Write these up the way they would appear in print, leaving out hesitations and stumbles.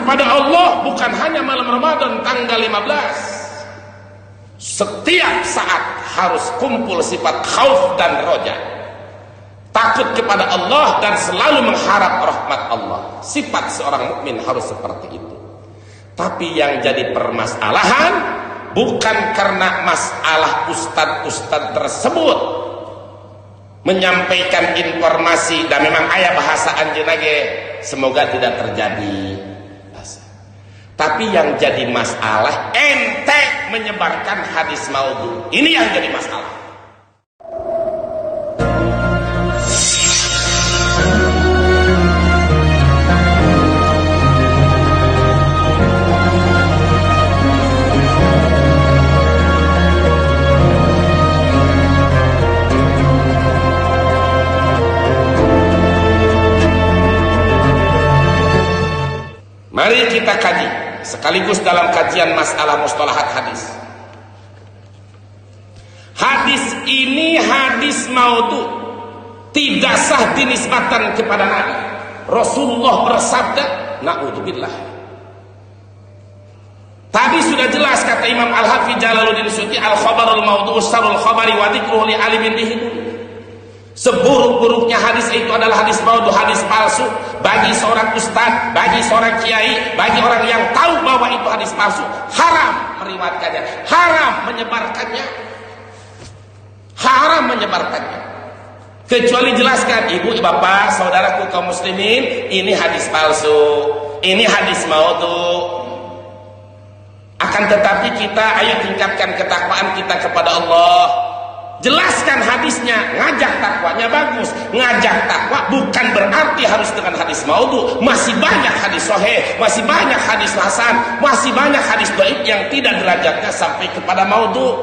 kepada Allah bukan hanya malam Ramadan tanggal 15. Setiap saat harus kumpul sifat khauf dan roja, takut kepada Allah dan selalu mengharap rahmat Allah. Sifat seorang mukmin harus seperti itu. Tapi yang jadi permasalahan bukan karena masalah ustadz-ustadz tersebut menyampaikan informasi dan memang ayah bahasa anjeunage semoga tidak terjadi. Tapi yang jadi masalah ente menyebarkan hadis maudhu. Ini yang jadi masalah. Mari kita kaji sekaligus dalam kajian masalah mustalahat hadis. Hadis ini hadis maudhu, tidak sah dinisbatan kepada Nabi. Rasulullah bersabda, na'udzubillah. Tadi sudah jelas kata Imam Al-Hafidz Jalaluddin Suyuti, al-khabarul maudhu syarrul khabari wa dzikruhu li alimin bihi. Seburuk-buruknya hadis itu adalah hadis maudhu, hadis palsu bagi seorang ustadz, bagi seorang kiai, bagi orang yang tahu bahwa itu hadis palsu. Haram meriwayatkannya, haram menyebarkannya, haram menyebarkannya. Kecuali jelaskan, ibu, bapak, saudaraku kaum muslimin, ini hadis palsu, ini hadis maudhu. Akan tetapi kita ayo tingkatkan ketakwaan kita kepada Allah. Jelaskan hadisnya, ngajak takwanya bagus. Ngajak takwa bukan berarti harus dengan hadis maudhu. Masih banyak hadis sahih, masih banyak hadis hasan, masih banyak hadis dhaif yang tidak derajatnya sampai kepada maudhu.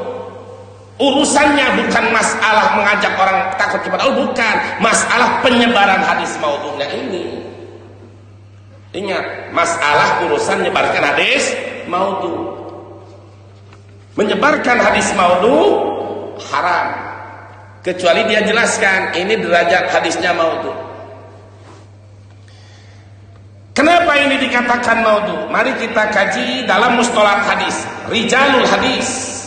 Urusannya bukan masalah mengajak orang takut kepada Allah, bukan masalah penyebaran hadis maudhunya ini. Ingat, masalah urusan menyebarkan hadis maudhu. Menyebarkan hadis maudhu haram, kecuali dia jelaskan ini derajat hadisnya maudhu. Kenapa ini dikatakan maudhu? Mari kita kaji dalam mustalah hadis, rijalul hadis.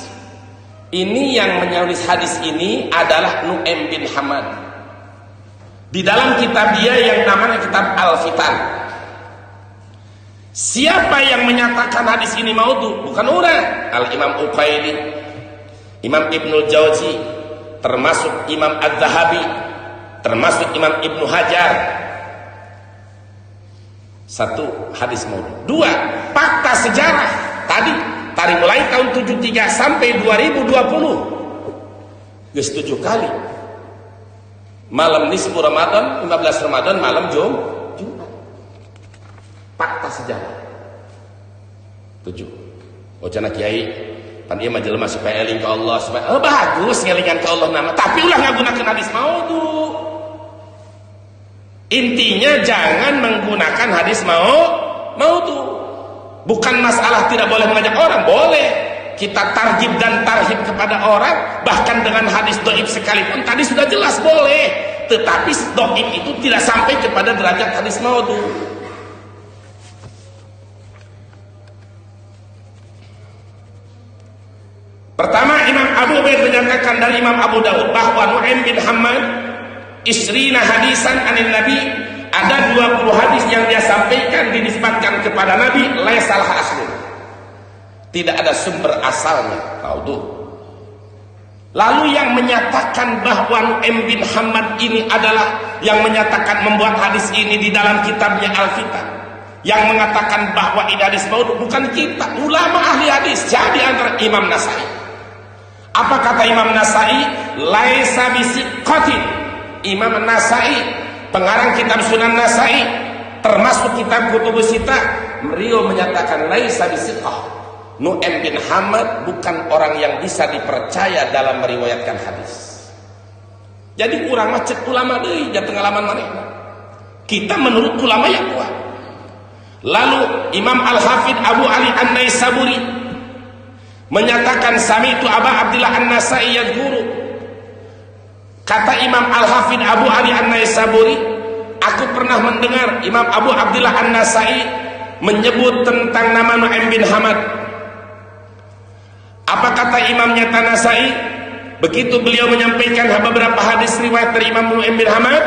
Ini yang menulis hadis ini adalah Nu'aim bin Hamad. Di dalam kitab dia yang namanya kitab Al-Fitan. Siapa yang menyatakan hadis ini maudhu? Bukan orang. Al-Imam Uqaili, Imam Ibnul Jauzi, termasuk Imam Az-Zahabi, termasuk Imam Ibnu Hajar. Satu, hadis maudhu. Dua, fakta sejarah. Tadi dari mulai tahun 73 sampai 2020 geus 7 kali malam nisfu Ramadan, 15 Ramadan, malam Jumat. Fakta sejarah 7. Ojana kiai pan ieu mah jelema supaya eling ka Allah, supaya bagus ngelingan ka Allah nama, tapi ulah ngagunakeun hadis maudhu. Intinya jangan menggunakan hadis maudhu. Bukan masalah tidak boleh mengajak orang, boleh kita tarjib dan tarhib kepada orang, bahkan dengan hadis dhaif sekalipun tadi sudah jelas boleh, tetapi dhaif itu tidak sampai kepada derajat hadis maudhu. Pertama, Imam Abu Ubaid menyatakan dari Imam Abu Dawud bahwa Nu'aim bin Hamad isrina hadisan anil Nabi, ada 20 hadis yang dia sampaikan dinisbatkan kepada Nabi, laisa laha aslun, tidak ada sumber asalnya, maudhu. Lalu yang menyatakan bahwa Nu'aim bin Hamad ini adalah yang menyatakan membuat hadis ini di dalam kitabnya Al-Fitan, yang mengatakan bahwa ini hadis maudhu, bukan kita, ulama ahli hadis. Jadi antara Imam Nasai, apa kata Imam Nasai? Laisa bisiqatin. Imam Nasai, pengarang kitab Sunan Nasai, termasuk kitab Kutubus Sittah, beliau menyatakan laisa bisiqah. Nu'aim bin Hamad bukan orang yang bisa dipercaya dalam meriwayatkan hadis. Jadi kurang macet ulama deui jatuh ngalaman manehna. Kita menurut ulama yang kuat. Lalu Imam Al-Hafidz Abu Ali An-Naisaburi menyatakan sami'tu Aba Abdillah An-Nasai yadhkuru. Kata Imam Al-Hafidz Abu Ali An-Naisaburi, aku pernah mendengar Imam Abu Abdillah An-Nasai menyebut tentang nama Nu'aim bin Hamad. Apa kata imamnya Tanasai? Begitu beliau menyampaikan beberapa hadis riwayat dari Imam Nu'aim bin Hamad,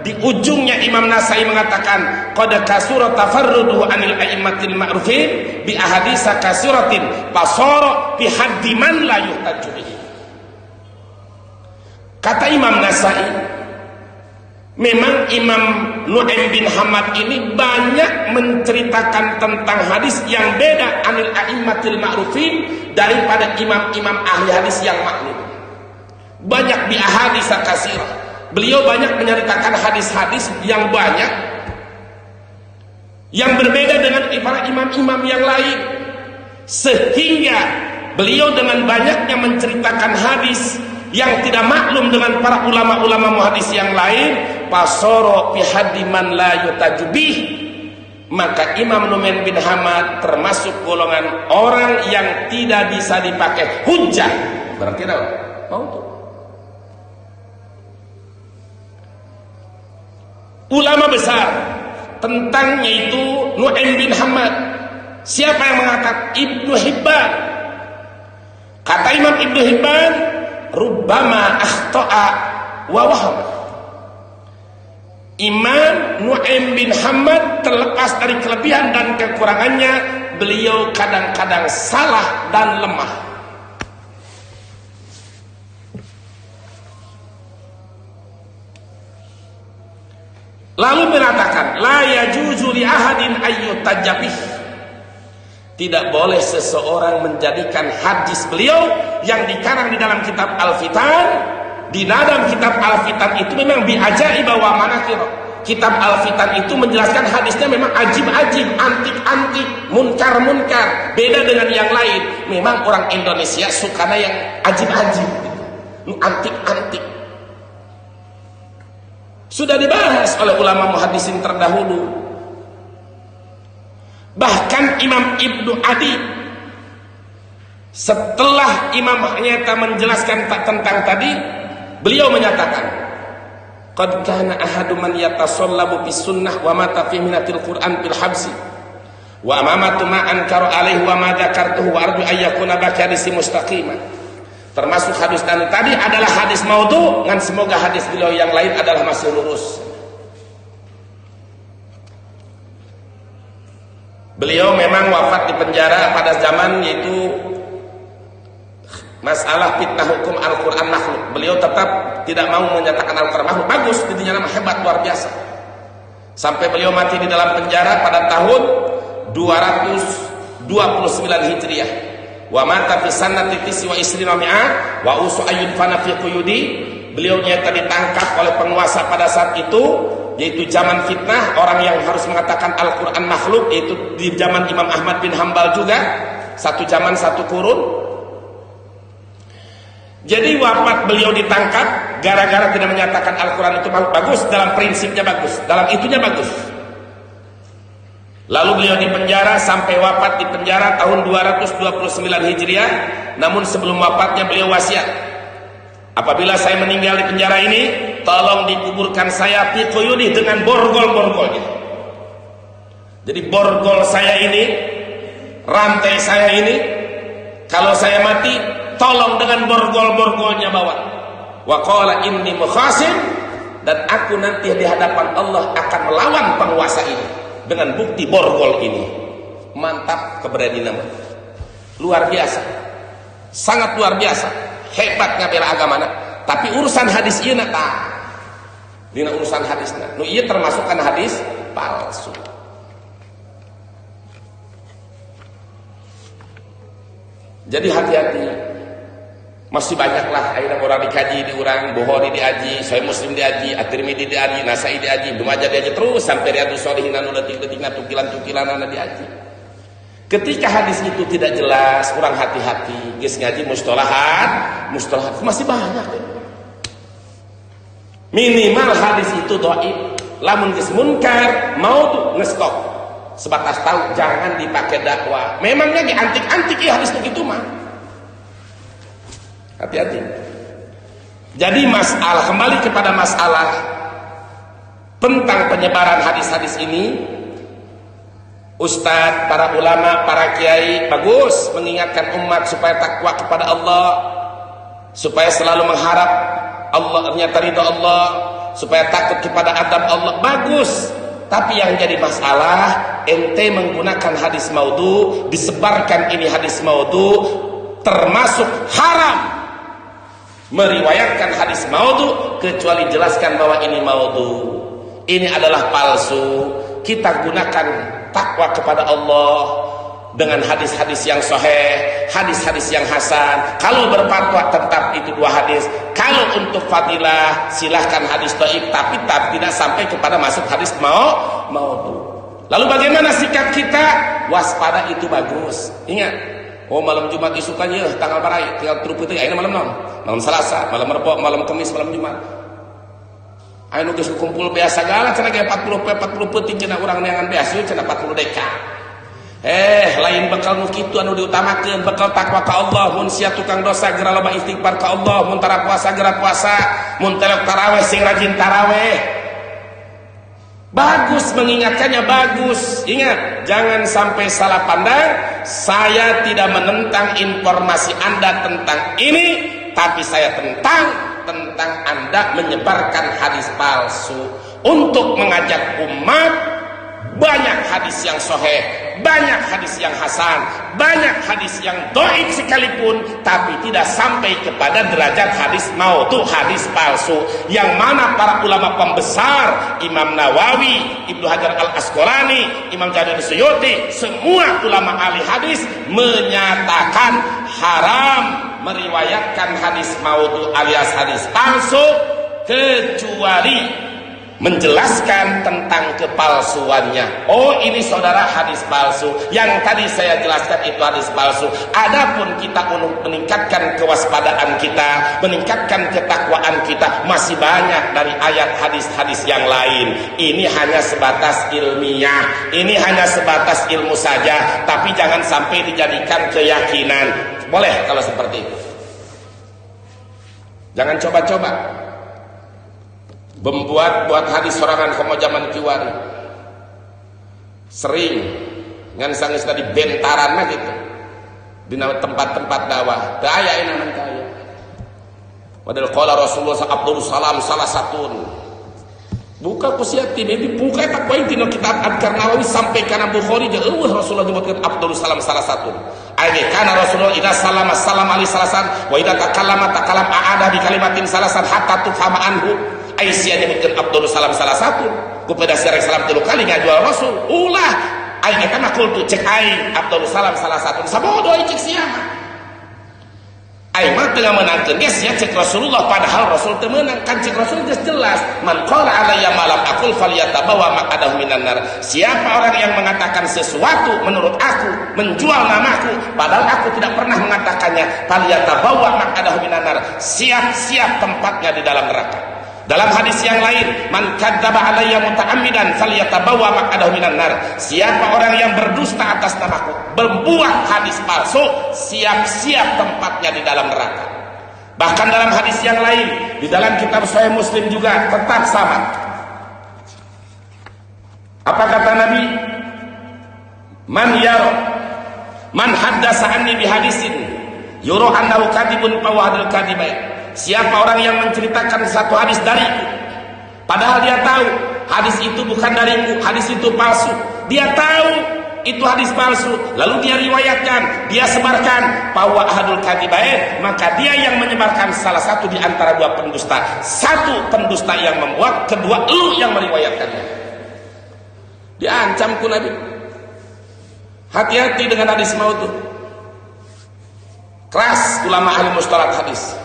di ujungnya Imam Nasai mengatakan qad kasura tafarrudu anil a'immatil ma'rufin bi ahaditsa kasiratin fasara bi haddi man la yuhtaju bihi. Kata Imam Nasai, memang Imam Nu'aim bin Hamad ini banyak menceritakan tentang hadis yang beda anil a'immatil ma'rufin daripada imam-imam ahli hadis yang maklum. Banyak bi ahaditsa kasirah. Beliau banyak menceritakan hadis-hadis yang banyak yang berbeda dengan para imam-imam yang lain, sehingga beliau dengan banyaknya menceritakan hadis yang tidak maklum dengan para ulama-ulama muhadis yang lain, pasoro fi haddi man la yutajubih, maka Imam Nu'aim bin Hamad termasuk golongan orang yang tidak bisa dipakai hujjah. Berarti apa? Maudhu. Ulama besar tentangnya itu Nu'aim bin Hamad. Siapa yang mengatakan? Ibnu Hibban. Kata Imam Ibnu Hibban, rubbama akhta'a wa waham. Imam Nu'aim bin Hamad terlepas dari kelebihan dan kekurangannya, beliau kadang-kadang salah dan lemah. Lalu mengatakan la yajuzu li ahadin ayyutajabih, tidak boleh seseorang menjadikan hadis beliau yang dikarang di dalam kitab Al-Fitan. Di dalam kitab Al-Fitan itu memang bi'ajaiba wa manakir. Kitab Al-Fitan itu menjelaskan hadisnya memang ajib-ajib, antik-antik, munkar-munkar, beda dengan yang lain. Memang orang Indonesia sukanya yang ajib-ajib, antik-antik. Sudah dibahas oleh ulama muhaddisin terdahulu. Bahkan Imam Ibnu Adi, setelah Imam Nyata menjelaskan tentang tadi, beliau menyatakan qad kana ahadu man yatasallabu bis sunnah wa mata fi minatil Qur'an bil habsi wa amamatu ma ankara alaihi wa ma dzakartuhu wa arju ayyakuna bakadisi mustaqimah. Termasuk hadis tadi adalah hadis maudhu, dan semoga hadis beliau yang lain adalah masih lurus. Beliau memang wafat di penjara pada zaman yaitu masalah fitnah hukum Al-Quran makhluk. Beliau tetap tidak mau menyatakan Al-Quran makhluk. Bagus, intinya nama hebat, luar biasa. Sampai beliau mati di dalam penjara pada tahun 229 Hijriah. Wa mata fi sanati wa isrina mi'ah wa usu ayyun fana fi quyudi. Beliau nyata ditangkap oleh penguasa pada saat itu, yaitu zaman fitnah, orang yang harus mengatakan Al-Quran makhluk, yaitu di zaman Imam Ahmad bin Hambal juga, satu zaman satu kurun. Jadi wafat beliau ditangkap gara-gara tidak menyatakan Al-Quran itu makhluk. Bagus, dalam prinsipnya bagus, dalam itunya bagus. Lalu beliau dipenjara sampai wafat di penjara tahun 229 Hijriah. Namun sebelum wafatnya beliau wasiat, apabila saya meninggal di penjara ini, tolong dikuburkan saya fi quyudi dengan borgol-borgolnya. Jadi borgol saya ini, rantai saya ini, kalau saya mati, tolong dengan borgol-borgolnya bawa. Wa qala inni mukhasim, dan aku nanti di hadapan Allah akan melawan penguasa ini dengan bukti borgol ini. Mantap keberanian, luar biasa, sangat luar biasa, hebatnya bela agama. Tapi urusan hadis ieu na tah, dina urusan hadisna nu ieu termasukkan hadis palsu. Jadi hati-hati. Masih banyaklah ayeuna orang dikaji di urang, Bukhari diaji, Sahih Muslim diaji, At-Tirmidzi diaji, Nasai diaji, Ibnu Majah diaji, terus sampai Riyadhus Shalihin anu leutik-leutikna tukilan-tukilanana diaji. Ketika hadis itu tidak jelas, kurang hati-hati, geus ngaji mustalahat masih banyak deh. Minimal hadis itu dhaif, lamun geus munkar mau tuh ngestop. Sebatas tahu jangan dipakai dakwah. Memangnya antik-antik ya hadis begitu mah. Hati-hati. Jadi masalah, kembali kepada masalah tentang penyebaran hadis-hadis ini, Ustadz, para ulama, para kiai bagus mengingatkan umat supaya takwa kepada Allah, supaya selalu mengharap Allah, ternyata ridha Allah, supaya takut kepada adab Allah, bagus. Tapi yang jadi masalah, ente menggunakan hadis maudhu, disebarkan ini hadis maudhu, termasuk haram meriwayatkan hadis maudhu kecuali jelaskan bahwa ini maudhu, ini adalah palsu. Kita gunakan takwa kepada Allah dengan hadis-hadis yang sahih, hadis-hadis yang hasan. Kalau berfatwa tetap itu dua hadis. Kalau untuk fadilah silahkan hadis dhaif, tapi tidak sampai kepada masuk hadis maudhu. Lalu bagaimana sikap kita? Waspada itu bagus. Ingat, oh malam Jumat isukan ya tanggal barai tinggal teruput ya, ini malam malam Selasa, malam Rebo, malam Kamis, malam Jumat. Ayo geus kumpul biasa segala cenah ge 40 peuting cenah urang neangan biasa cenah 40 deka. Lain bekal nu kitu anu diutamakeun, bekal takwa ka Allah. Mun sia tukang dosa geura loba istighfar ka Allah, mun tara puasa geura puasa, mun telok tarawih sing rajin tarawih. Bagus mengingatkannya, bagus. Ingat, jangan sampai salah pandang. Saya tidak menentang informasi Anda tentang ini, tapi saya tentang Anda menyebarkan hadis palsu untuk mengajak umat. Banyak hadis yang sahih, banyak hadis yang hasan, banyak hadis yang dhaif sekalipun, tapi tidak sampai kepada derajat hadis maudhu, hadis palsu, yang mana para ulama pembesar, Imam Nawawi, Ibnu Hajar Al-Asqalani, Imam Jalalain Suyuti, semua ulama ahli hadis menyatakan haram meriwayatkan hadis maudhu alias hadis palsu, kecuali menjelaskan tentang kepalsuannya. Oh, ini saudara hadis palsu. Yang tadi saya jelaskan itu hadis palsu. Adapun kita untuk meningkatkan kewaspadaan kita, meningkatkan ketakwaan kita, masih banyak dari ayat hadis-hadis yang lain. Ini hanya sebatas ilmiah, ini hanya sebatas ilmu saja, tapi jangan sampai dijadikan keyakinan. Boleh kalau seperti itu. Jangan coba-coba buat hadis sorangan komo zaman kiwari. Sering ngan sangis tadi bentaran gitu di tempat-tempat dakwah. Teu aya ina mah kaya. Padahal qala Rasulullah Abdul Salam salah satu. Buka ku sia ti dibuka eta poin dina kitab Adkar Nawawi sampai kana Bukhari jeung Rasulullah disebutkeun Abdul Salam salah satu. Aini kana Rasulullah idza salama salam ali salasan wa idza takallama takalam aada bi kalimatin salasan hatta tufhama anhu. Aisyah nyebutkan Abdul Salam salah satu kepada Syarif Salam 3 kali ngajual Rasul. Ulah aing eta mah kultu cek aing Abdul Salam salah satu sabodo cek siapa aing mah teu ngameunangkeun geus nya cek Rasulullah, padahal Rasul teu meunang kan cek Rasul geus jelas man qala alayya ma lam aqul falyatabawa maq'adahu minan nar. Siapa orang yang mengatakan sesuatu menurut aku, menjual namaku padahal aku tidak pernah mengatakannya, falyatabawa maq'adahu minan nar, siap-siap tempatnya di dalam neraka. Dalam hadis yang lain, man kadzdzaba alayya muta'ammidan falyatabawwa maq'adahu minan nar. Siapa orang yang berdusta atas namaku, membuat hadis palsu, siap-siap tempatnya di dalam neraka. Bahkan dalam hadis yang lain, di dalam kitab Sahih Muslim juga tetap sama. Apa kata Nabi? Man haddasa anni bihadisin yura annahu kadibun fa huwa kadibay. Siapa orang yang menceritakan satu hadis dariku, padahal dia tahu hadis itu bukan dariku, hadis itu palsu. Dia tahu itu hadis palsu, lalu dia riwayatkan, dia sebarkan, bahwa ahadul kadibain, maka dia yang menyebarkan salah satu di antara dua pendusta. Satu pendusta yang membuat, kedua lu yang meriwayatkannya. Diancam ku Nabi. Hati-hati dengan hadis maudhu. Keras ulama ahli mustalah hadis.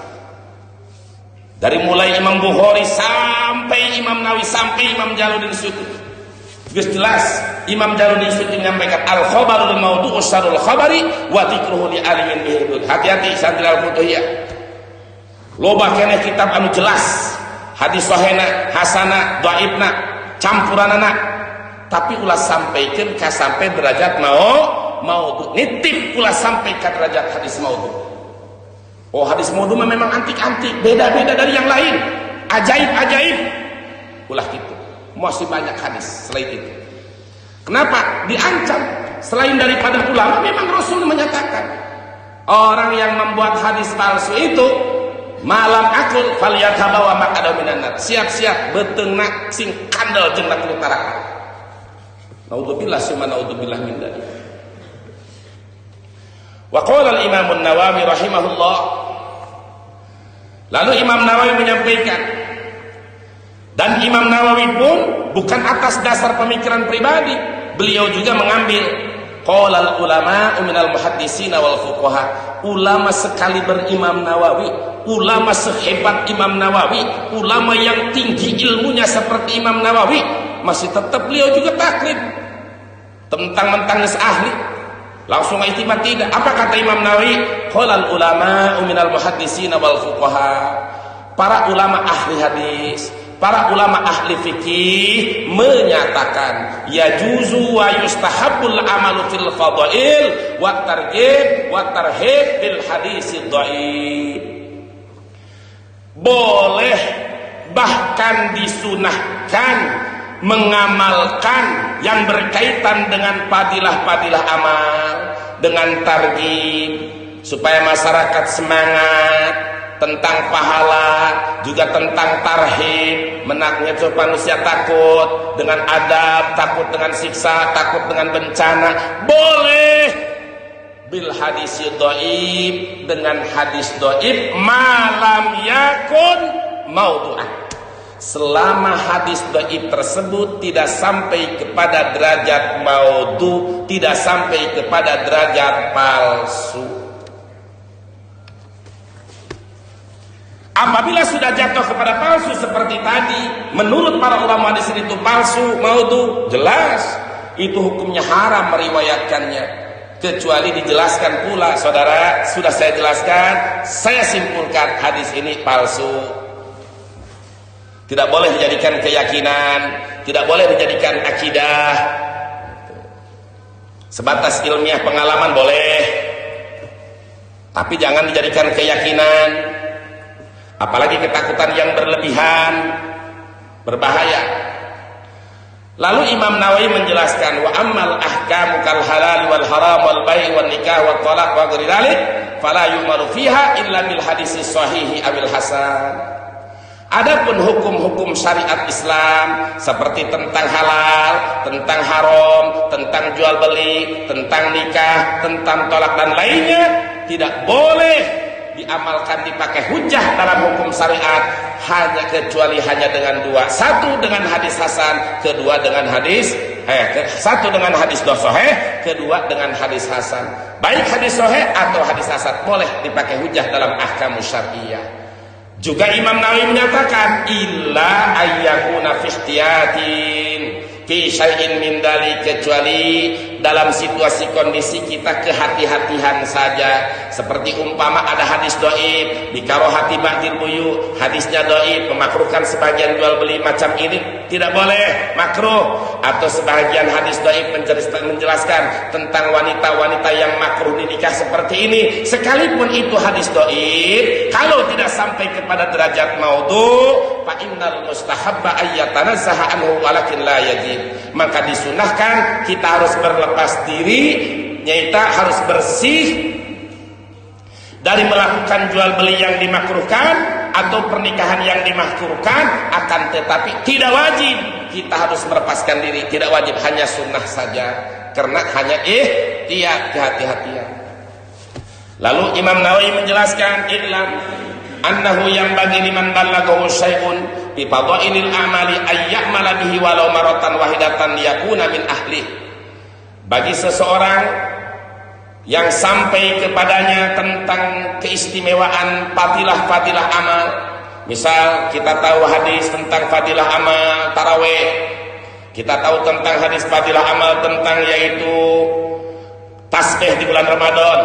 Dari mulai Imam Bukhari sampai Imam Nawawi sampai Imam Jalaluddin Suyuti. Jelas Imam Jalaluddin Suyuti menyampaikan al-khabarul maudhu'u syarrul khabari wa dzikruhu li alimin bihi. Hati-hati santri al-futuhiyah. Loba keneh kitab anu jelas, hadis sahihna, hasana, dhaifna, campuranana, tapi ulah sampaikan ka sampai derajat maudhu. Nitip ulah sampai ka derajat hadis maudhu. Oh, hadis maudhu memang antik-antik, beda-beda dari yang lain, ajaib-ajaib. Ulah gitu. Masih banyak hadis selain itu. Kenapa? Diancam. Selain daripada ulama, memang Rasul menyatakan orang yang membuat hadis palsu itu malam akul falyatabawa maq'adahu minan nar. Siap-siap beteung nak sing kandel jeung nak neraka. Naudzubillah summa naudzubillah min dzalik. Wa qala al-Imam an-Nawawi rahimahullah. Lalu Imam Nawawi menyampaikan, dan Imam Nawawi pun bukan atas dasar pemikiran pribadi, beliau juga mengambil qala ulama minal muhadditsina wal fuqaha. Ulama sekali berimam Nawawi, ulama sehebat Imam Nawawi, ulama yang tinggi ilmunya seperti Imam Nawawi, masih tetap beliau juga taklid. Tentang-mentang ahli langsung iktimat tidak. Apa kata Imam Nawawi? Qala ulama minal muhadditsina wal fuqaha. Para ulama ahli hadis, para ulama ahli fikih menyatakan yajuzu wa yustahabbul amalu fil fadail wa targhib wa tarhib bil hadis dhaif. Boleh bahkan disunahkan mengamalkan yang berkaitan dengan fadilah-fadilah amal, dengan targhib supaya masyarakat semangat tentang pahala, juga tentang tarhib, menaknya supaya manusia takut dengan adab, takut dengan siksa, takut dengan bencana. Boleh bil hadis dhaif, dengan hadis dhaif malam yakun maudhu'an, selama hadis dhaif tersebut tidak sampai kepada derajat maudhu, tidak sampai kepada derajat palsu. Apabila sudah jatuh kepada palsu seperti tadi, menurut para ulama hadis itu palsu, maudhu, jelas itu hukumnya haram meriwayatkannya, kecuali dijelaskan pula. Saudara, sudah saya jelaskan, saya simpulkan hadis ini palsu. Tidak boleh dijadikan keyakinan, tidak boleh dijadikan akidah. Sebatas ilmiah pengalaman boleh, tapi jangan dijadikan keyakinan. Apalagi ketakutan yang berlebihan, berbahaya. Lalu Imam Nawawi menjelaskan, wa ammal ahkamu kal halal wal haram wal bai' wan nikah wat talaq wa ghairi dzalik fala yu'malu fiha illa bil hadis sahih awil hasan. Adapun hukum-hukum syariat Islam seperti tentang halal, tentang haram, tentang jual beli, tentang nikah, tentang tolak dan lainnya tidak boleh diamalkan, dipakai hujah dalam hukum syariat kecuali hanya dengan dua. Satu dengan hadis hasan, kedua dengan hadis satu dengan hadis sahih, kedua dengan hadis hasan. Baik hadis sahih atau hadis hasan boleh dipakai hujah dalam ahkam syariah. Juga Imam Nawawi menyatakan illa ayyakuna fi ihtiyatin fi syai'in min dalik, kecuali dalam situasi kondisi kita kehati-hatian saja, seperti umpama ada hadis dhaif bikarohati ba'dil buyu, hadisnya dhaif memakruhkan sebagian jual beli macam ini tidak boleh, makruh. Atau sebagian hadis dhaif menjelaskan tentang wanita-wanita yang makruh dinikah seperti ini, sekalipun itu hadis dhaif, kalau tidak sampai kepada derajat maudhu, fa innal mustahabba ayyatanazzaha anhu walakin la yajib, maka disunahkan kita harus berlepas diri, kita harus bersih dari melakukan jual beli yang dimakruhkan atau pernikahan yang dimakruhkan, akan tetapi tidak wajib kita harus melepaskan diri, tidak wajib, hanya sunnah saja, karena hanya kehati-hatian. Lalu Imam Nawawi menjelaskan, i'lam annahu yang bagi liman ballaghahu syai'un bi fadailil a'mali ayya'mala bihi walau maratan wahidatan yakuna min ahli. Bagi seseorang yang sampai kepadanya tentang keistimewaan fadilah-fadilah amal, misal kita tahu hadis tentang fadilah amal tarawih, kita tahu tentang hadis fadilah amal tentang yaitu tasbih di bulan Ramadan,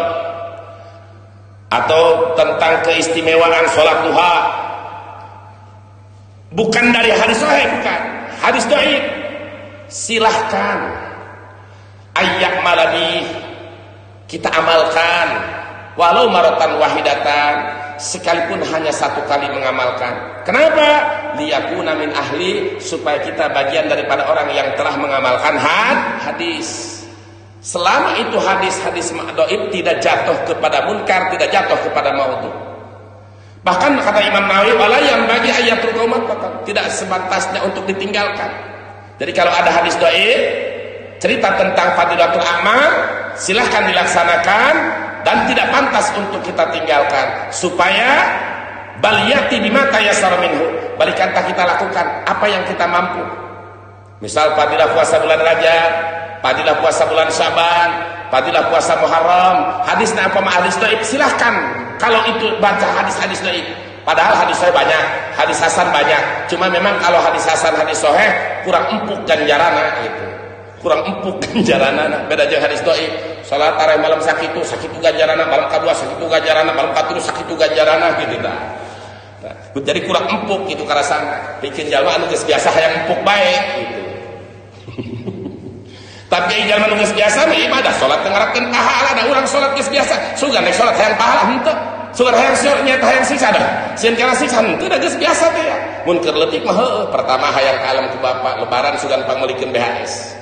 atau tentang keistimewaan sholat duha, bukan dari hadis sahih, bukan hadis dhaif, silahkan ayyak malabi kita amalkan walau maratan wahidatan, sekalipun hanya satu kali mengamalkan. Kenapa? liyakuna min ahli, supaya kita bagian daripada orang yang telah mengamalkan hadis. Selama itu hadis-hadis dhaif tidak jatuh kepada munkar, tidak jatuh kepada maudhu. Bahkan kata Imam Nawawi, wala yang bagi ayatul qaumat, tidak sebatasnya untuk ditinggalkan. Jadi kalau ada hadis dhaif cerita tentang fadilatul amal, silahkan dilaksanakan dan tidak pantas untuk kita tinggalkan, supaya baliyati bima tayassara minhu, balikantah kita lakukan apa yang kita mampu. Misal fadilah puasa bulan Rajab, fadilah puasa bulan Syaban, fadilah puasa Muharram, hadisnya apa hadis dhaif, silahkan kalau itu baca hadis-hadis dhaif. Padahal hadis sahih banyak, hadis hasan banyak, cuma memang kalau hadis hasan, hadis sahih kurang empuk ganjaranna gitu. Kurang empuk ganjaranna, beda jeung hadis dhaif. Salat tarawih malam sakitu ganjaranna, malam kedua sakitu ganjaranna, malam katilu sakitu ganjaranna gitu dah. Nah, jadi kurang empuk gitu karasana. Bikin jalma anu geus biasa hayang empuk bae gitu. Tapi jalma anu geus biasa mah ibadah salat teu ngarakeun pahala, da urang salat geus biasa, sugan rek salat hayang pahala henteu. Sugan hayang nyata hayang siksa dah. Sieun kana siksa henteu da geus biasa teh ya. Mun keur leutik mah heueuh, pertama hayang ka alam ku bapa, lebaran sugan panglikeun BHS.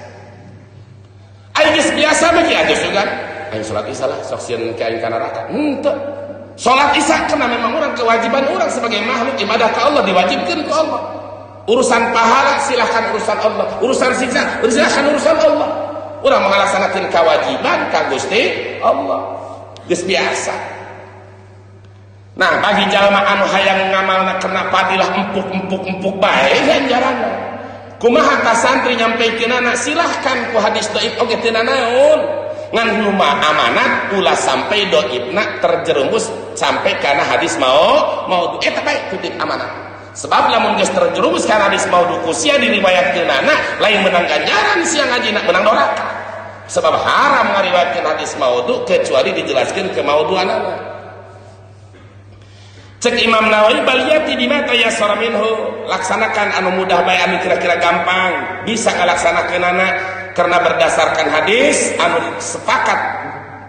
Aing geus biasa mah kieu sugan. Aing salat isya lah sok sieun ke aing ka neraka. Henteu. Salat isya karena memang urang kewajiban urang sebagai makhluk ibadah ka Allah, diwajibkeun ku Allah. Urusan pahala silahkan urusan Allah, urusan siksa silahkan urusan Allah. Urang mengalaksanakeun kewajiban ka Gusti Allah. Geus biasa. Nah, bagi jalma anu hayang ngamalna kena fadilah empuk bae ganjaranna. Kumaha ka santri nyampeikeunana, silahkan ku hadis dhaif oge teu naon. Ngan lumah amanat ulah sampai dhaifna terjerumus sampai kana hadis maudhu. Eta bae kutip amanat. Sebab lamun geus terjerumus kana hadis maudhu ku sia diriwayatkeunana, lain menang ganjaran sia ngajina menang doraka. Sebab haram ngariwayatkeun hadis maudhu kecuali dijelaskeun kemaudhuanana. Cek Imam Nawawi, baliyati bima tayassara minhu, laksanakan anu mudah bae anu kira-kira gampang bisa ngalaksanakeunana karena berdasarkan hadis anu sepakat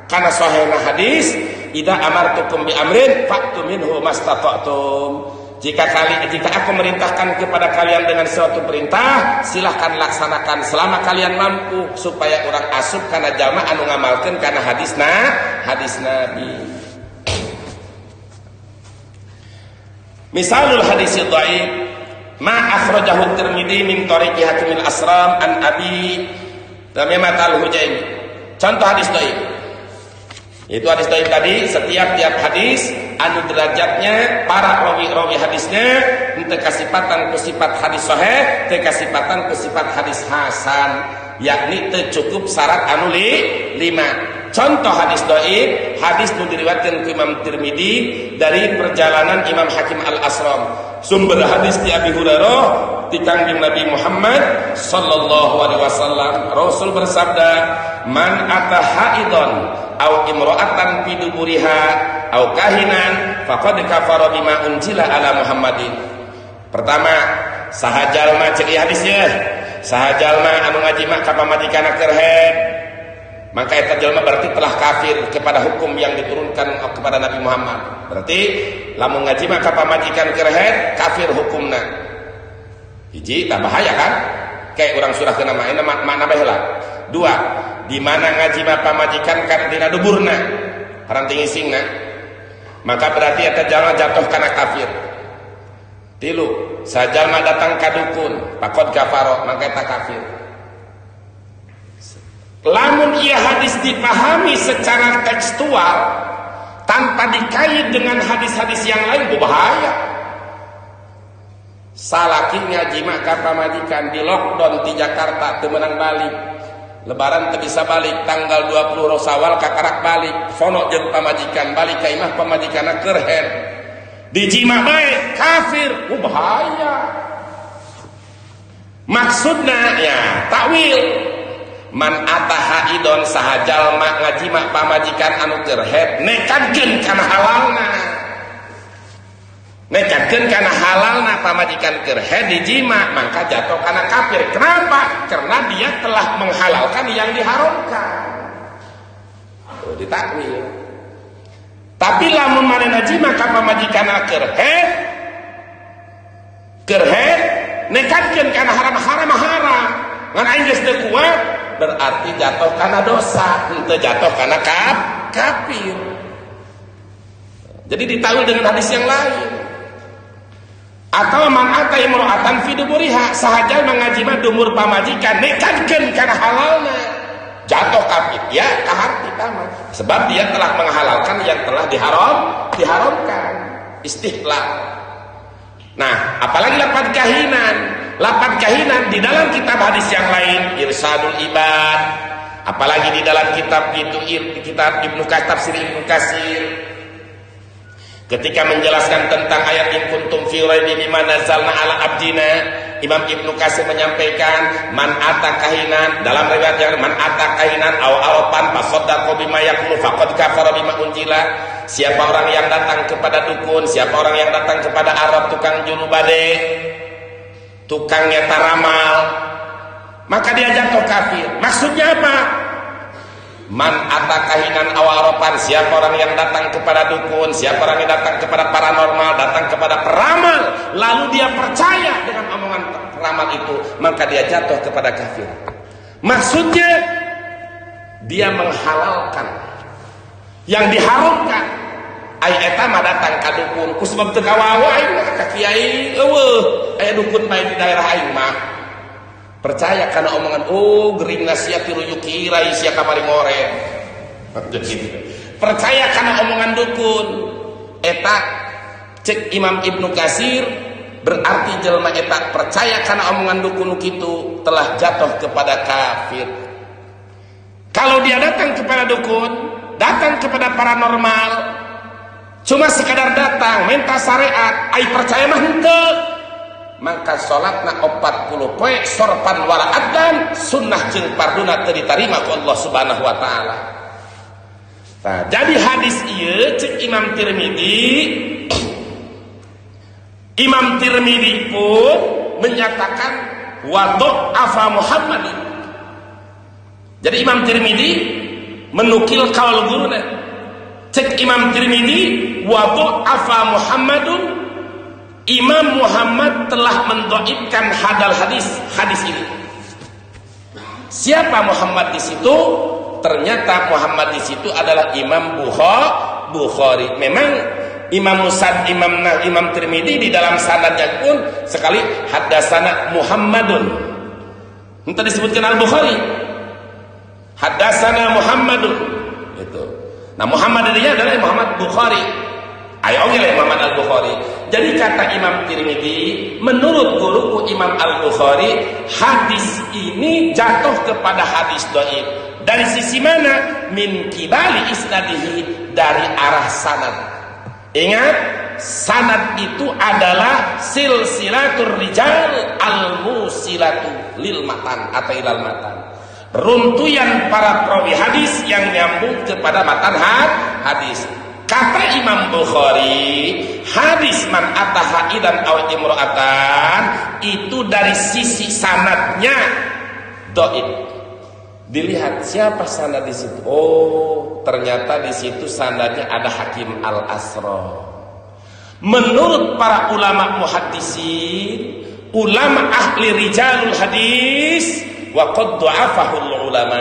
kana sahihna hadis, idza amartukum bi amrin fa'tu minhu mastata'tum. Jika aku merintahkan kepada kalian dengan suatu perintah, silahkan laksanakan selama kalian mampu, supaya orang asup kana jalma anu ngamalkeun kana hadis Nabi. Misalul hadis dhaif ma akhrajahu Tirmidzi min tariqi Hakim al-Asram an Abi Tamimah al-Hujaimi. Contoh hadis dhaif. Itu hadis dhaif tadi, setiap hadis anu derajatnya para rawi hadisnya teu kasipatan ku sifat hadis sahih, teu kasipatan ku sifat hadis hasan, yakni teu cukup syarat anu 5. Contoh hadis dhaif, hadis nu diriwayatkeun ku Imam Tirmidzi dari perjalanan Imam Hakim al-Asram. Sumber hadis di Abi Hurairah di kangjeng Nabi Muhammad sallallahu alaihi wasallam, Rasul bersabda, "Man ata haidon au imra'atan fi duburiha au kahinan faqad kafara bima unzila ala Muhammadin." Pertama, saha jalma cek hadisnya, saha jalma anu ngajima ka pamajikanna keur haid, maka eta jalma berarti telah kafir kepada hukum yang diturunkan kepada Nabi Muhammad. Berarti lamun ngajima ka pamajikan keur haid, kafir hukumna. Hiji, tak bahaya kan? Kayak orang surah kena makna bae heula. 2, di mana ngajima pamajikan kana dina duburna, paranting isingna, maka berarti eta jalma jatuh kana kafir. 3, sajalma datang ka dukun, faqad kafara, maka eta kafir. Lamun ia hadis dipahami secara tekstual tanpa dikait dengan hadis-hadis yang lain, bahaya. Salaki ngajima ka pamajikan di lockdown di Jakarta teu meunang balik. Lebaran teu bisa balik, tanggal 20 Rosawal kakarak balik. Sono jeung pamajikan balik ka imah pamajikanna keur haid. Dijima bae kafir, bahaya. Maksudna ya takwil. Man ataha idon sahajalma ngajima pamajikan anu keur haid, nekadkeun kana halalna. Nekadkeun kana halalna pamajikan keur haid dijima, maka jatuh kana kafir. Kenapa? Karena dia telah menghalalkan yang diharamkan. Oh, ditakwil. Tapi lamun manehna jima ka pamajikanna keur haid, kerhet nekatkeun kana haram ngan aing geus teu kuat berarti jatuh kana dosa, henteu jatuh kana kafir. Jadi ditaul dengan hadis yang lain. Atau man ata imra'atan fi duburiha, sahaja mengaji mah dumur pamajikan nekatkeun kana halalna, jatuh kafir ya kaharti tamat, sebab dia telah menghalalkan yang telah diharamkan, istihlal. Nah, apalagi lapad kahinan di dalam kitab hadis yang lain Irsadul Ibad, apalagi di dalam kitab itu kitab tafsir Ibnu Katsir ketika menjelaskan tentang ayat in kuntum fi raibin mimma nazzalna ala abdina, Imam Ibnu Katsir menyampaikan man ata kahinan, dalam riwayat yang man ata kahinan aw arafan fasaddaqa bima yaqulu faqad kafara bima unzila. Siapa orang yang datang kepada dukun, siapa orang yang datang kepada arab, tukang junubade, tukang nyata ramal, maka dia jatuh kafir. Maksudnya apa? Man ata kahinan aw arafan, siapa orang yang datang kepada dukun, siapa orang yang datang kepada paranormal, datang kepada peramal, lalu dia percaya dengan omongan peramal itu, maka dia jatuh kepada kafir. Maksudnya dia menghalalkan yang diharamkan. Ai eta mah datang ka dukun ku sebab teu kawawa aing mah ka kiai eueuh aya dukun bae di daerah aing mah. Percaya kana omongan geuringna sia tiru yukirai sia kamari ngoren. Jadi percaya kana omongan dukun. Eta cek Imam Ibnu Katsir berarti jelema eta percaya kana omongan dukun kitu telah jatuh kepada kafir. Kalau dia datang kepada dukun, datang kepada paranormal, cuma sekadar datang minta syariat, ai percaya mah henteu, maka salatna 40 poe sorpan wala adzan, sunnah jeung farduna teu ditarima ku Allah Subhanahu wa taala. Nah, jadi hadis ieu cek Imam Tirmidzi pun menyatakan wa dha'afa Muhammadin. Jadi Imam Tirmidzi menukil qaul guruna. Cek Imam Tirmidzi wa dha'afa Muhammadun, Imam Muhammad telah mendhaifkan hadis ini. Siapa Muhammad di situ? Ternyata Muhammad di situ adalah Imam Bukhari. Memang Imam Tirmidzi di dalam sanadnya pun sekali haddatsana Muhammadun. Entah disebutkan Al-Bukhari. Haddatsana Muhammadun. Itu. Nah, Muhammad ini adalah Muhammad Bukhari. Ayo oleh Muhammad Al-Bukhari. Jadi kata Imam Tirmidzi, menurut guruku Imam Al-Bukhari, hadis ini jatuh kepada hadis dhaif. Dari sisi mana? Min kibali isnadihi, dari arah sanad. Ingat, sanad itu adalah silsilatur rijal al-musilatu lil matan atau ilal matan. Runtuyan para perawi hadis yang nyambung kepada matan hadis. Kata Imam Bukhari, hadis man ataha idan aw imra'atan itu dari sisi sanadnya dhaif. Dilihat siapa sanad di situ. Oh, ternyata di situ sanadnya ada Hakim Al-Asra. Menurut para ulama muhaddisin, ulama ahli rijalul hadis, wa qad dha'afahul ulama.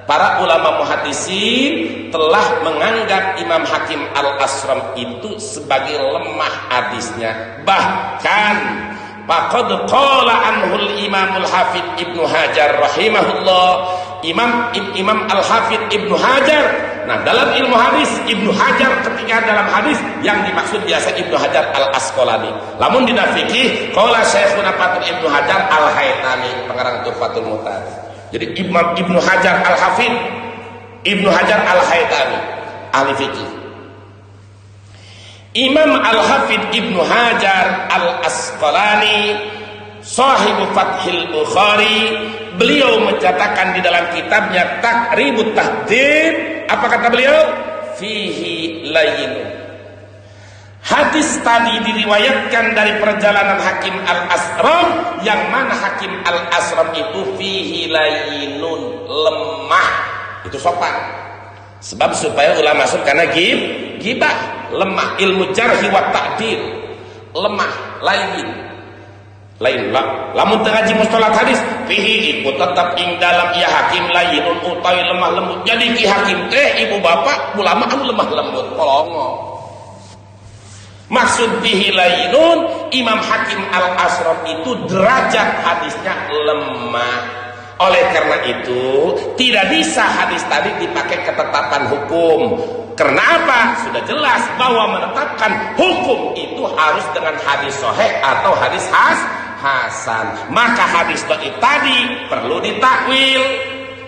Para ulama muhaddisin telah menganggap Imam Hakim Al-Asram itu sebagai lemah hadisnya. Bahkan faqad qala anhul Imamul Hafidz Ibnu Hajar rahimahullah. Imam Al-Hafidz Ibnu Hajar. Nah, dalam ilmu hadis Ibnu Hajar ketika dalam hadis yang dimaksud biasa Ibnu Hajar Al-Asqalani. Lamun dina fikih qala Syekhuna Fatul Ibnu Hajar Al-Haytami pengarang Tuhfatul Muhtad. Jadi Imam Ibnu Hajar Al-Hafidz Ibnu Hajar Al-Haytami ahli fikih. Imam Al-Hafidz Ibnu Hajar Al-Asqalani sahibu Fathil Bukhari, beliau mencatatkan di dalam kitabnya Taqribut Tahdhib, apa kata beliau? Fihi layin. Hadis tadi diriwayatkan dari perjalanan Hakim Al-Asram, yang mana Hakim Al-Asram itu fihi layinun, lemah. Itu sopan. Sebab supaya ulama masuk karena gibah, lemah, ilmu jarhi wa ta'dil, lemah, layin. lain lah lamun teu ngaji mustalah hadis fihi iku tetap ing dalam ieu hakim lainun utawi lemah lembut. Jadi ki hakim teh ibu bapak ulama anu lemah lembut polongo. Maksud bihi lainun Imam Hakim Al-Asram itu derajat hadisnya lemah. Oleh karena itu tidak bisa hadis tadi dipakai ketetapan hukum. Karena apa? Sudah jelas bahwa menetapkan hukum itu harus dengan hadis sahih atau hadis hasan. Maka hadis dhaif tadi perlu ditakwil.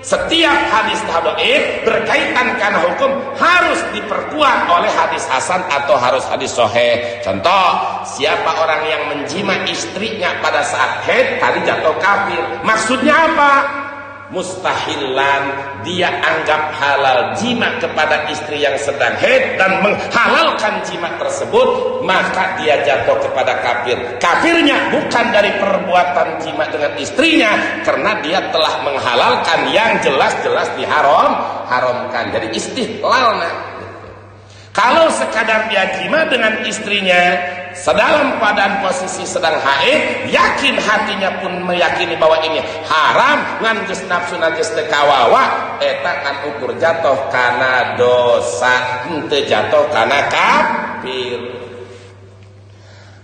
Setiap hadis dhaif berkaitan karena hukum harus diperkuat oleh hadis hasan atau harus hadis sahih. Contoh, siapa orang yang menjima istrinya pada saat haid tadi jatuh kafir. Maksudnya apa? Mustahilan, dia anggap halal jima kepada istri yang sedang haid dan menghalalkan jima tersebut, maka dia jatuh kepada kafir. Kafirnya bukan dari perbuatan jima dengan istrinya, karena dia telah menghalalkan yang jelas-jelas diharamkan. Jadi istihlalna. Kalau sekadar dia jima dengan istrinya sedalam keadaan posisi sedang haid, yakin hatinya pun meyakini bahwa ini haram, ngan geus nafsu geus teu kawawa, eta kan ukur jatuh kana dosa, henteu jatuh kana kafir.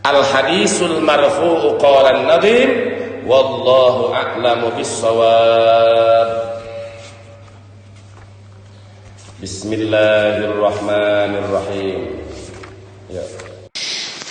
Al hadisul marfu'u qala an-nadim wallahu a'lamu bis-shawab. Bismillahirrahmanirrahim. Ya.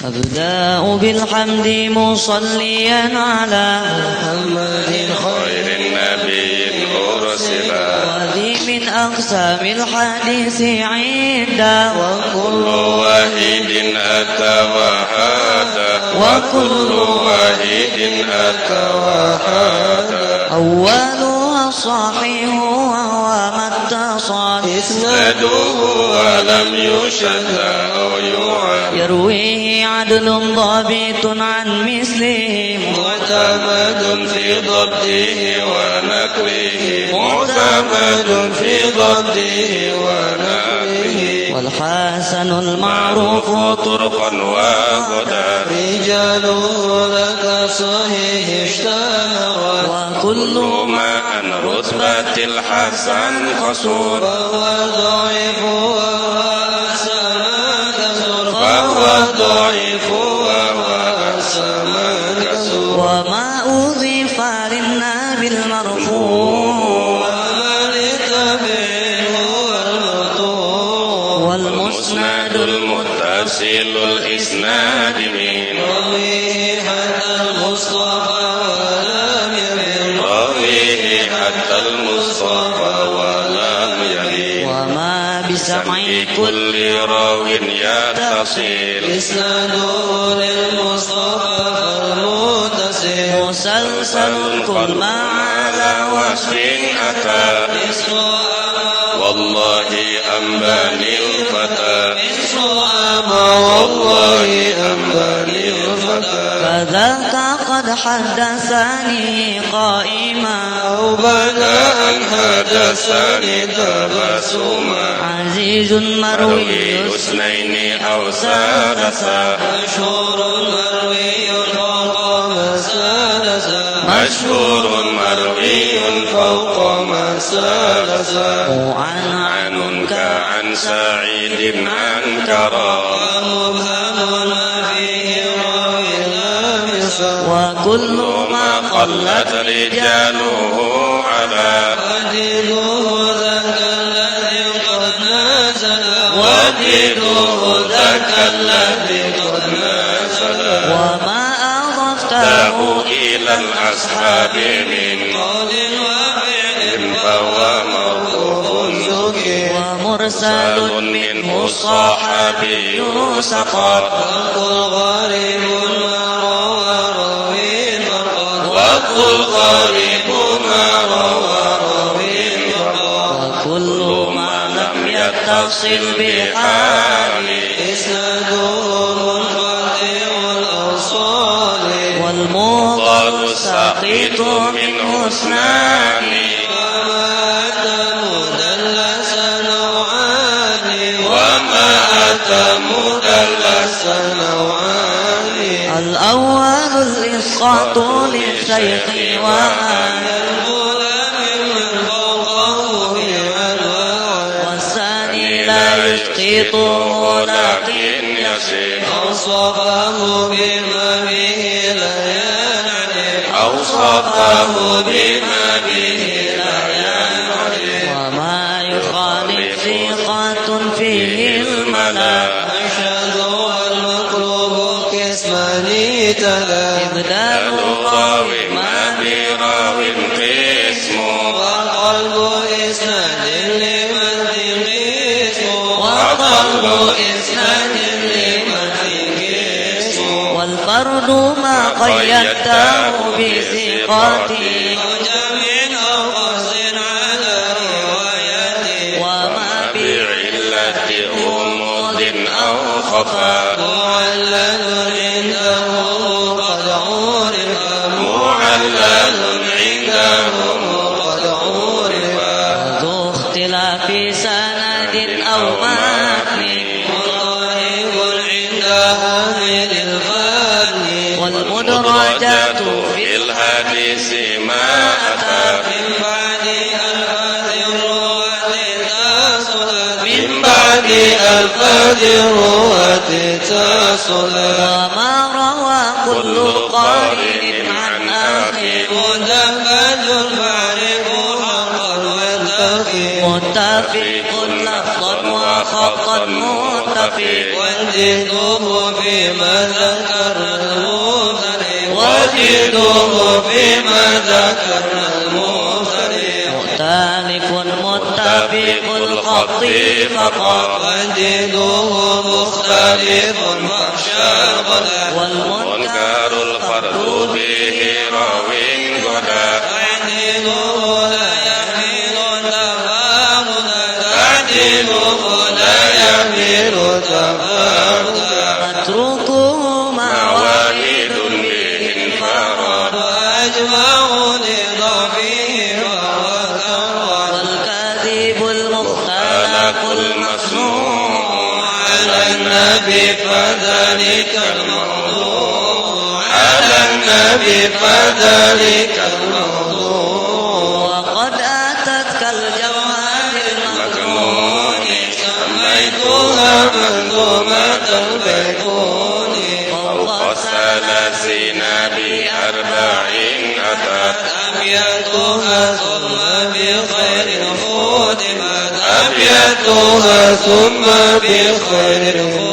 أبدأ بالحمد مصليا على محمد خير النبي أرسلا وذي من أقسام الحديث عدا وكل واحد أتى وحدا وكل واحد أتى وحدا أولها الصحيح وهو ما اتصل إسناده ولم يشد أو يعد يرويه عدل ضابط عن مثله معتمد في ضبطه ونقله معتمد في ضبطه ونقله والحسن المعروف طرقا وهدى رجاله لك صحيح اشتهر وكل ما عن رتبة الحسن قصور فهو ضعيف وما أضيف للنبي المرفوع والمسند المتصل الإسناد من رويه حتى المصطفى ولم يمل رويه حتى المصطفى ولم يمل وما بسمع كل راو يتصل إسناده للمصطفى المتصل مسلسل كل ما على وصف أتى والله أنباني الفتى والله أنباني الفتى فذاك قد حدثني قائما أو بدا أن حدثني تبسما عزيز مروي اثنين أو ثلاثة مشهور مروي فوق مسالسة مشهور مروي فوق مسالسة عن كعن سعيد عن كرى مبهم ما فيه راوي لامسا وكل ما قلت رجاله على وديده ذاك الذي قد نزل وديده ذاك الذي قد نزل وما أضفته له إلى الأصحاب من قول واحد فهو موقوف زكي ومرسل منه الصحابي سقط وقل غريب ما روى راوي فقط وقل غريب ما روى راوي فقط وكل ما لم يتصل بحال إسناده منقطع الأوصال والمضاد سقيط منه اثنان وما أتى مدلسا نوعان الأول الإصابة نسخة للشيخ وآل والثاني لا يسقطه لكن يسير أوصفه بما به لا ينعرف أوصفه بما به لا ينعرف وما يخالف ثقة فيه الملا أشهد والمقلوب كاسمان تلا إبدال راو ما براو قسمه وقلب إسناد لمن قسمه وقلب إسناد لمن قسمه والفرد ما قيدته بثقته وجمع أو قصد على روايته وما بعلة غموض أو خفاء معلل عنده قد عرف معلل عنده قد عرف ذو اختلاف سند أو متن مضاهب عند أهل الفن والمدرجات في الحديث ما أتى من بعد ألفاظ الرواة تصل من بعد ألفاظ الرواة تصل وما روى كل قارئ عن آخر مدفج فاعرف حقا والتقي متفق لفظا وخطا متفق وجدوه فيما ذكرنا المفترق وجدوه فيما ذكرنا المفترق مختلف متفق الخط فقط وجدوه مختلف فاخشى غدا منكر الفرد به راو غدا تعديله لا يحمل تفاوتا تعديله لا يحمل تفاوتا اتركوا ما واحد به انفراد وأجمع لضعفه وهو كرر والكاذب المختلف المصنوع على النبي فذلك الموضوع على النبي فذلك الموضوع وقد أتتك الجوهر المكنون سميتها منظومة البيكون فوق 30 ب40 أتت أبيتها ثم بخير ختمت أبيتها ثم بخير ختمت